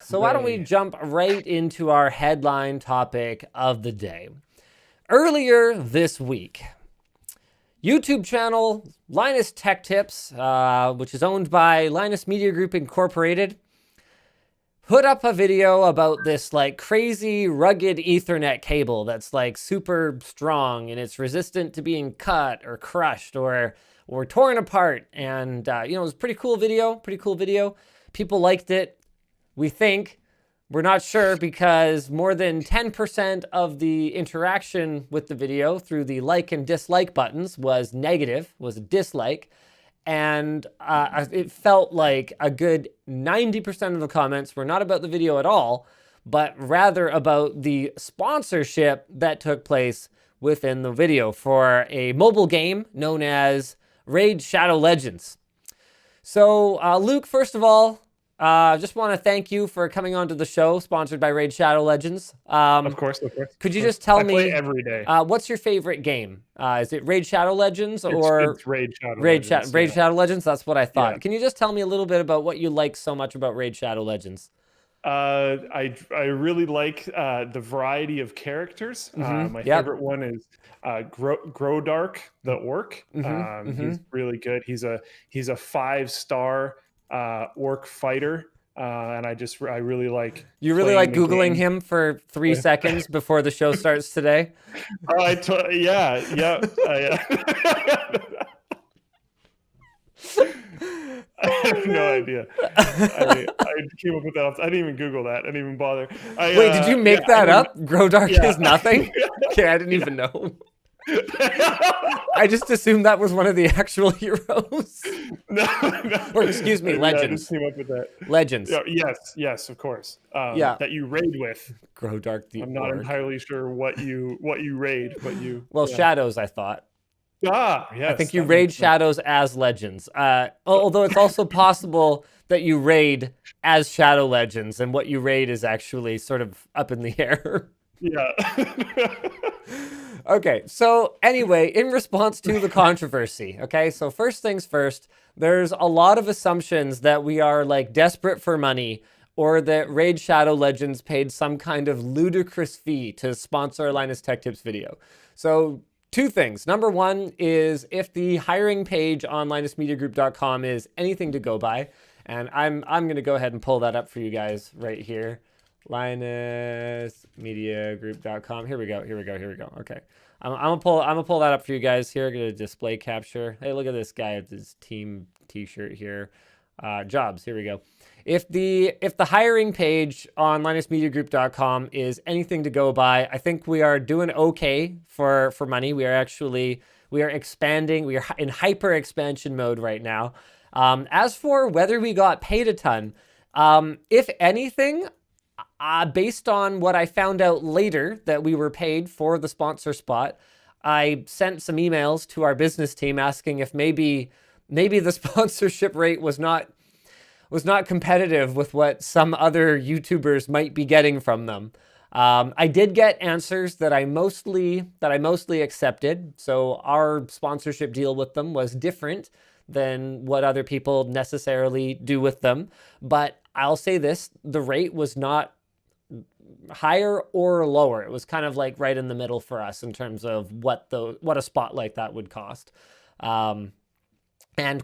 So why don't we jump right into our headline topic of the day. Earlier this week, YouTube channel Linus Tech Tips, which is owned by Linus Media Group Incorporated, put up a video about this like crazy rugged Ethernet cable that's like super strong and it's resistant to being cut or crushed or torn apart. And it was a pretty cool video. People liked it. We think. We're not sure because more than 10% of the interaction with the video through the like and dislike buttons was negative, was a dislike. And it felt like a good 90% of the comments were not about the video at all, but rather about the sponsorship that took place within the video for a mobile game known as Raid Shadow Legends. So, Luke, first of all, just want to thank you for coming onto the show, sponsored by Raid Shadow Legends. Of course. Could you just tell me, play every day. What's your favorite game? Is it Raid Shadow Legends or it's Raid Shadow Legends? Raid Shadow Legends. That's what I thought. Yeah. Can you just tell me a little bit about what you like so much about Raid Shadow Legends? I really like the variety of characters. My favorite one is Grodark, the orc. He's really good. He's a 5-star orc fighter. And I really like. You really like Googling him for 3 seconds before the show starts today? Yeah. I have no idea. I came up with that. I didn't even Google that. I didn't even bother. Wait, did you make that up? Grodark is nothing? Okay, I didn't even know. I just assumed that was one of the actual heroes. No. Or excuse me, legends. I just came up with that. Legends. Yes, of course. That you raid with. Grodark the I'm not orc. entirely sure what you raid, but you. Well, shadows, I thought. Yes. I think you raid shadows as legends. Although it's also possible that you raid as shadow legends, and what you raid is actually sort of up in the air. Yeah. Okay, so anyway, in response to the controversy, okay, so first things first, there's a lot of assumptions that we are like desperate for money or that Raid Shadow Legends paid some kind of ludicrous fee to sponsor a Linus Tech Tips video. So 2 things. Number 1 is if the hiring page on linusmediagroup.com is anything to go by, and I'm going to go ahead and pull that up for you guys right here. linusmediagroup.com. Here we go. Okay. I'm gonna pull that up for you guys here. I'm gonna display capture. Hey, look at this guy with his team t-shirt here. Jobs. Here we go. If the hiring page on linusmediagroup.com is anything to go by, I think we are doing okay for money. We are expanding. We are in hyper expansion mode right now. As for whether we got paid a ton, if anything, based on what I found out later that we were paid for the sponsor spot, I sent some emails to our business team asking if maybe the sponsorship rate was not competitive with what some other YouTubers might be getting from them. I did get answers that I mostly accepted. So our sponsorship deal with them was different than what other people necessarily do with them. But I'll say this, the rate was not higher or lower. It was kind of like right in the middle for us in terms of what a spot like that would cost. And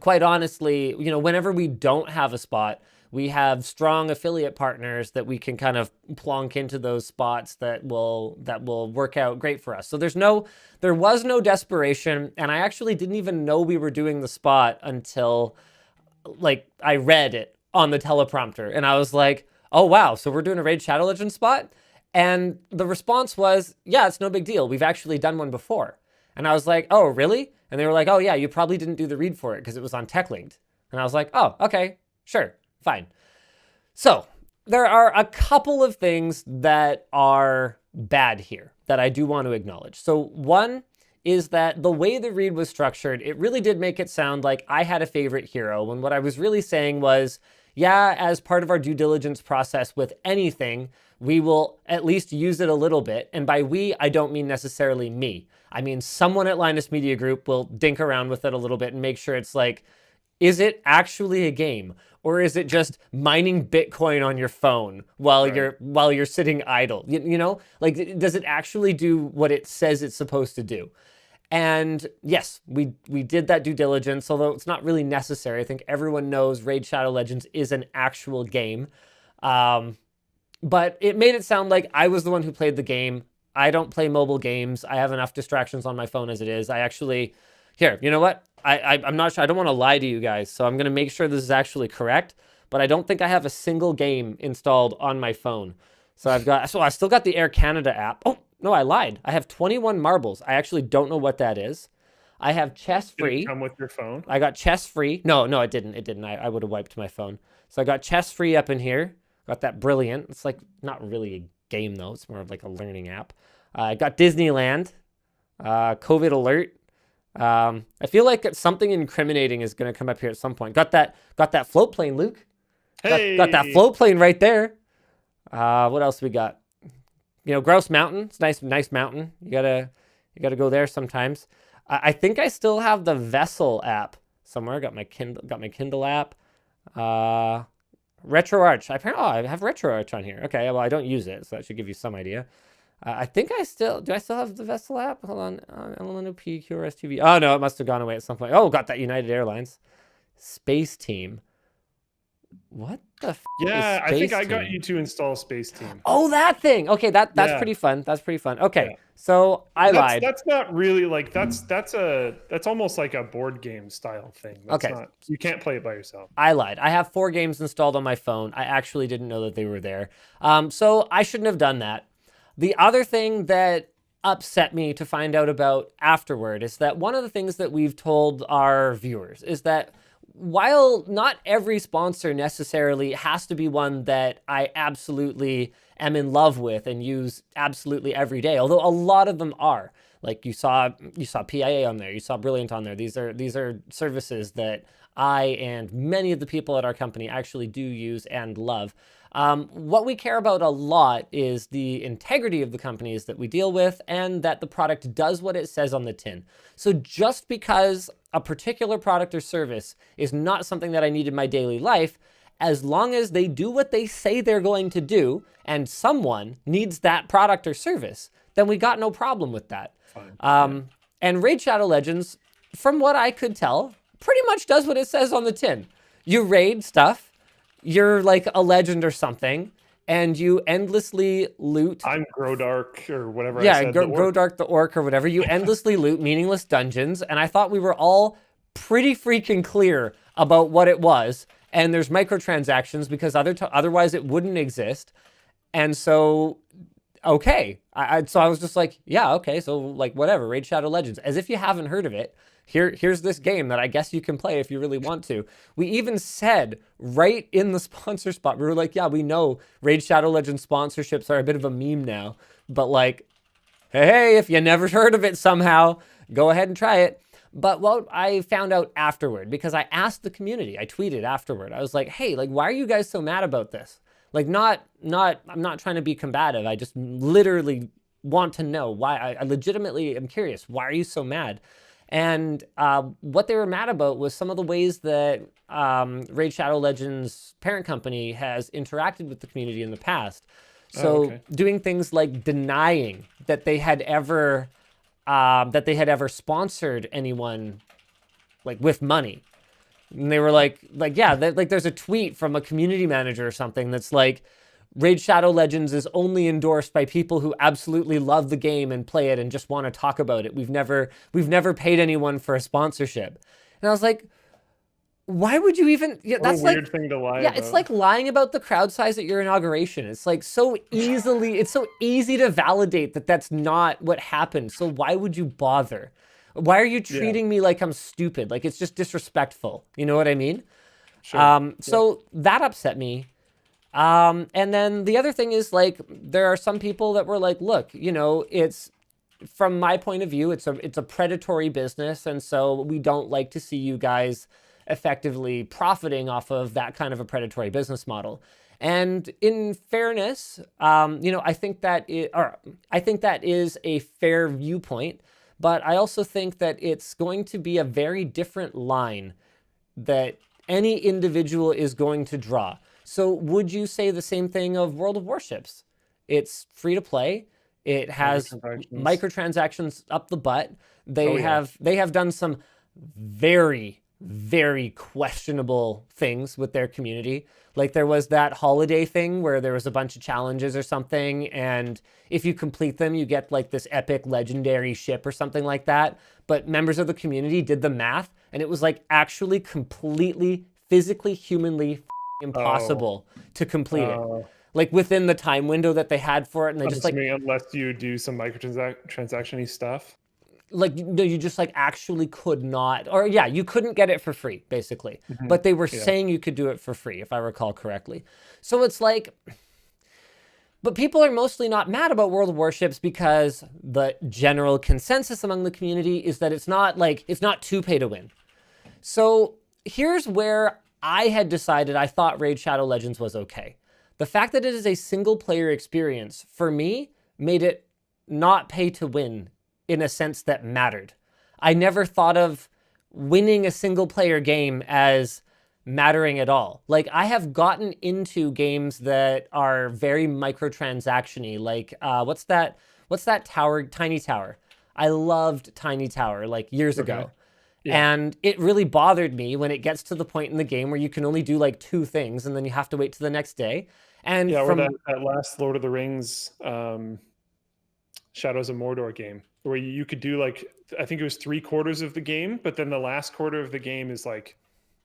quite honestly, whenever we don't have a spot, we have strong affiliate partners that we can kind of plonk into those spots that will work out great for us. So there was no desperation, and I actually didn't even know we were doing the spot until like I read it on the teleprompter, and I was like, oh wow, so we're doing a Raid Shadow Legends spot? And the response was, yeah, it's no big deal. We've actually done one before. And I was like, oh, really? And they were like, oh yeah, you probably didn't do the read for it because it was on TechLinked. And I was like, oh, okay, sure, fine. So there are a couple of things that are bad here that I do want to acknowledge. So one is that the way the read was structured, it really did make it sound like I had a favorite hero, when what I was really saying was, yeah, as part of our due diligence process with anything, we will at least use it a little bit. And by we, I don't mean necessarily me. I mean, someone at Linus Media Group will dink around with it a little bit and make sure it's Is it actually a game, or is it just mining Bitcoin on your phone while you're sitting idle? You know, like, does it actually do what it says it's supposed to do? And yes, we did that due diligence, although it's not really necessary. I think everyone knows Raid Shadow Legends is an actual game. But it made it sound like I was the one who played the game. I don't play mobile games. I have enough distractions on my phone as it is. I actually, here, you know what? I'm not sure. I don't want to lie to you guys, so I'm going to make sure this is actually correct. But I don't think I have a single game installed on my phone. So I still got the Air Canada app. Oh, no, I lied. I have 21 marbles. I actually don't know what that is. I have chess free. Did it come with your phone? I got chess free. No, it didn't. It didn't. I would have wiped my phone. So I got chess free up in here. Got that Brilliant. It's like not really a game though. It's more of like a learning app. I got Disneyland. COVID alert. I feel like something incriminating is going to come up here at some point. Got that float plane, Luke. Hey, got that float plane right there. What else we got? You know, Grouse Mountain. It's nice mountain. You gotta go there sometimes. I think I still have the Vessel app somewhere. Got my Kindle app. RetroArch. I have RetroArch on here. Okay, well I don't use it, so that should give you some idea. I think do I still have the Vessel app? Hold on. LNOP, QRS TV. Oh no, it must have gone away at some point. Oh, got that United Airlines. Space Team. What the f Yeah, is I think Space I got Team? you to install Space Team. Oh, that thing. Okay, that's Yeah. pretty fun. That's pretty fun. Okay, Yeah. so I lied. That's not really like that's almost like a board game style thing. That's Okay. not, you can't play it by yourself. I lied. I have 4 games installed on my phone. I actually didn't know that they were there. So I shouldn't have done that. The other thing that upset me to find out about afterward is that one of the things that we've told our viewers is that while not every sponsor necessarily has to be one that I absolutely am in love with and use absolutely every day, although a lot of them are. Like you saw PIA on there, you saw Brilliant on there. These are services that I and many of the people at our company actually do use and love. What we care about a lot is the integrity of the companies that we deal with and that the product does what it says on the tin. So just because a particular product or service is not something that I need in my daily life, as long as they do what they say they're going to do and someone needs that product or service, then we got no problem with that. And Raid Shadow Legends, from what I could tell, pretty much does what it says on the tin. You raid stuff, you're like a legend or something, and you endlessly loot. I'm Grodark or whatever. Yeah, I said, Grodark the Orc or whatever. You endlessly loot meaningless dungeons, and I thought we were all pretty freaking clear about what it was. And there's microtransactions because otherwise it wouldn't exist. And so, okay. So I was just like, yeah, okay. So like whatever, Raid Shadow Legends. As if you haven't heard of it. Here's this game that I guess you can play if you really want to. We even said right in the sponsor spot, we were like, yeah, we know Raid Shadow Legends sponsorships are a bit of a meme now, but like, hey, if you never heard of it somehow, go ahead and try it. But what I found out afterward, because I asked the community, I tweeted afterward, I was like, hey, like, why are you guys so mad about this? Like, I'm not trying to be combative. I just literally want to know why. I legitimately am curious. Why are you so mad? And what they were mad about was some of the ways that Raid Shadow Legends parent company has interacted with the community in the past. So doing things like denying that they had ever sponsored anyone like with money. And they were like yeah, like there's a tweet from a community manager or something that's like, Raid Shadow Legends is only endorsed by people who absolutely love the game and play it and just want to talk about it. We've never paid anyone for a sponsorship. And I was like, why would you even? Yeah, that's a weird thing to lie about. It's like lying about the crowd size at your inauguration. It's like it's so easy to validate that that's not what happened. So why would you bother? Why are you treating me like I'm stupid? Like it's just disrespectful. You know what I mean? Sure. So that upset me. And then the other thing is like, there are some people that were like, look, you know, it's from my point of view, it's a predatory business. And so we don't like to see you guys effectively profiting off of that kind of a predatory business model. And in fairness, you know, I think that is a fair viewpoint, but I also think that it's going to be a very different line that any individual is going to draw. So would you say the same thing of World of Warships? It's free to play. It has microtransactions up the butt. They have done some very, very questionable things with their community. Like there was that holiday thing where there was a bunch of challenges or something, and if you complete them, you get like this epic legendary ship or something like that. But members of the community did the math, and it was like actually completely, physically, humanly impossible to complete it. Like within the time window that they had for it, and they just like unless you do some microtransaction-y stuff. Like no, you just like actually could not, or yeah, you couldn't get it for free basically. But they were saying you could do it for free, if I recall correctly. So it's like, but people are mostly not mad about World of Warships because the general consensus among the community is that it's not too pay to win. So here's where I had decided I thought Raid Shadow Legends was okay. The fact that it is a single player experience for me made it not pay to win in a sense that mattered. I never thought of winning a single player game as mattering at all. Like I have gotten into games that are very microtransaction-y, like what's that tower, Tiny Tower. I loved Tiny Tower like years ago. Yeah. And it really bothered me when it gets to the point in the game where you can only do like 2 things and then you have to wait till the next day. And yeah, from that last Lord of the Rings Shadows of Mordor game, where you could do like, I think it was 3/4 of the game, but then the last quarter of the game is like,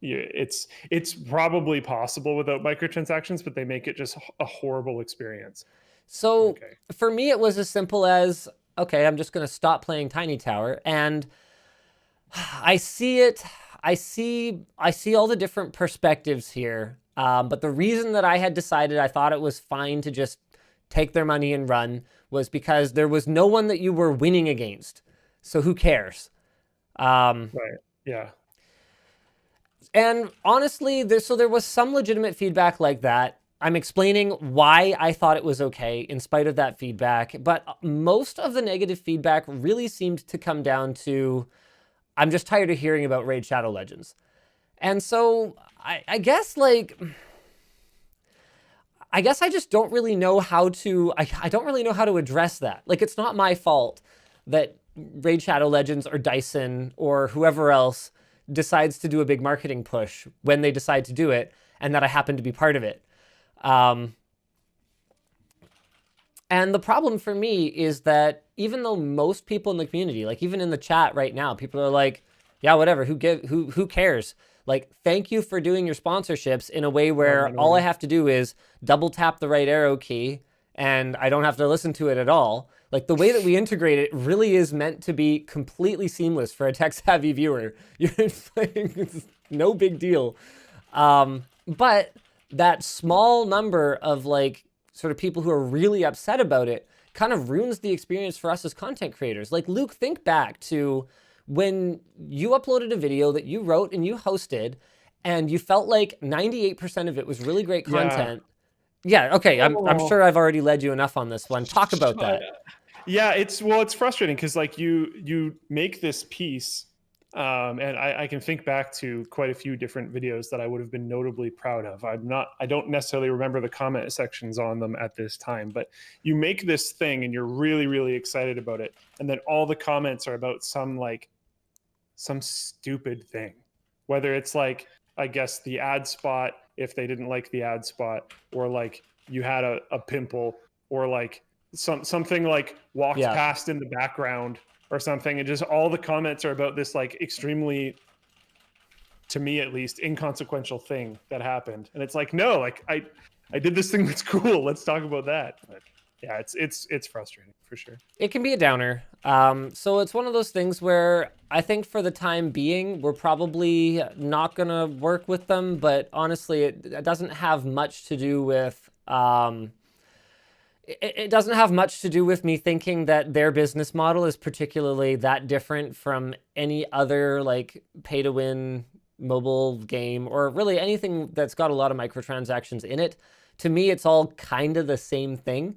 it's probably possible without microtransactions, but they make it just a horrible experience. So for me, it was as simple as, okay, I'm just going to stop playing Tiny Tower. And I see it. I see all the different perspectives here. But the reason that I had decided I thought it was fine to just take their money and run was because there was no one that you were winning against. So who cares? Right. Yeah. And honestly, there was some legitimate feedback like that. I'm explaining why I thought it was okay in spite of that feedback. But most of the negative feedback really seemed to come down to, I'm just tired of hearing about Raid Shadow Legends. And so I guess like, I just don't really know how to, I don't really know how to address that. Like, it's not my fault that Raid Shadow Legends or Dyson or whoever else decides to do a big marketing push when they decide to do it, and that I happen to be part of it. And the problem for me is that even though most people in the community, like even in the chat right now, people are like, yeah, whatever, who cares? Like, thank you for doing your sponsorships in a way where all I have to do is double tap the right arrow key and I don't have to listen to it at all. Like, the way that we integrate it really is meant to be completely seamless for a tech-savvy viewer. You're playing, it's no big deal. But that small number of, like, sort of people who are really upset about it kind of ruins the experience for us as content creators. Like, Luke, think back to when you uploaded a video that you wrote and you hosted, and you felt like 98% of it was really great content. Yeah, okay, I'm sure I've already led you enough on this one. Talk about that. Yeah, it's frustrating because like you make this piece, and I can think back to quite a few different videos that I would have been notably proud of. I don't necessarily remember the comment sections on them at this time, but you make this thing and you're really, really excited about it, and then all the comments are about some stupid thing, whether it's like, I guess, the ad spot, if they didn't like the ad spot, or like you had a pimple, or like something like walked past in the background or something, and just all the comments are about this like extremely, to me at least, inconsequential thing that happened. And it's like, no, like I did this thing that's cool, let's talk about that. But yeah, it's frustrating for sure. It can be a downer. So it's one of those things where I think for the time being, we're probably not going to work with them. But honestly, it doesn't have much to do with... It doesn't have much to do with me thinking that their business model is particularly that different from any other like pay-to-win mobile game, or really anything that's got a lot of microtransactions in it. To me, it's all kind of the same thing.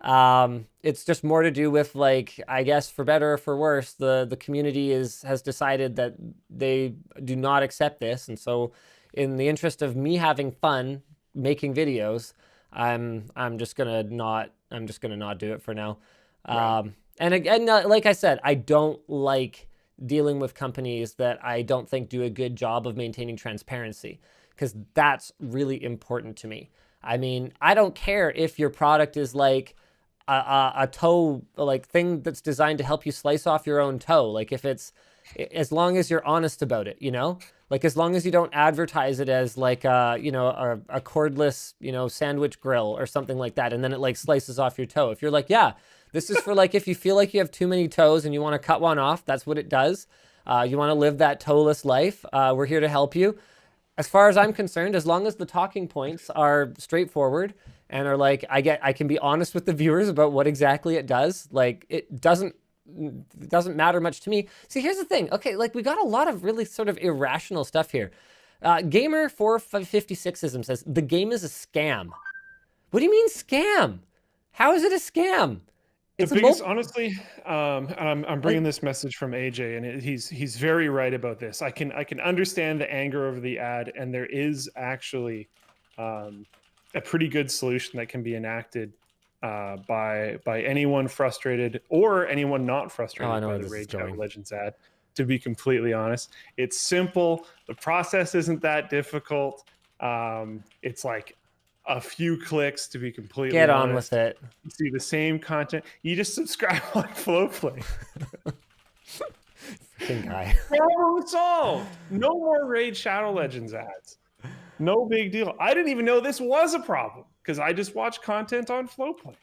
It's just more to do with, like, I guess for better or for worse, the community has decided that they do not accept this, and so in the interest of me having fun making videos, I'm just gonna not do it for now. Right. And again, like I said, I don't like dealing with companies that I don't think do a good job of maintaining transparency, because that's really important to me. I mean, I don't care if your product is like a toe like thing that's designed to help you slice off your own toe. Like if it's, as long as you're honest about it, you know, like as long as you don't advertise it as like a cordless, sandwich grill or something like that, and then it like slices off your toe. If you're like, yeah, this is for like if you feel like you have too many toes and you want to cut one off, that's what it does. You want to live that toeless life. We're here to help you. As far as I'm concerned, as long as the talking points are straightforward and are like, I can be honest with the viewers about what exactly it does. Like it doesn't matter much to me. See, here's the thing. Okay, like we got a lot of really sort of irrational stuff here. Gamer 456ism says the game is a scam. What do you mean scam? How is it a scam? The It's a biggest, honestly, and I'm bringing like, this message from AJ, and he's very right about this. I can understand the anger over the ad, and there is actually a pretty good solution that can be enacted by anyone frustrated or anyone not oh, I frustrated know by where the this is Raid Shadow going. Legends ad. To be completely honest, it's simple. The process isn't that difficult. It's like a few clicks, to be completely Get on with honest. it. You see the same content. You just subscribe on FlowPlay. Freaking guy. Problem solved. No more Raid Shadow Legends ads. No big deal. I didn't even know this was a problem because I just watch content on FlowPlay.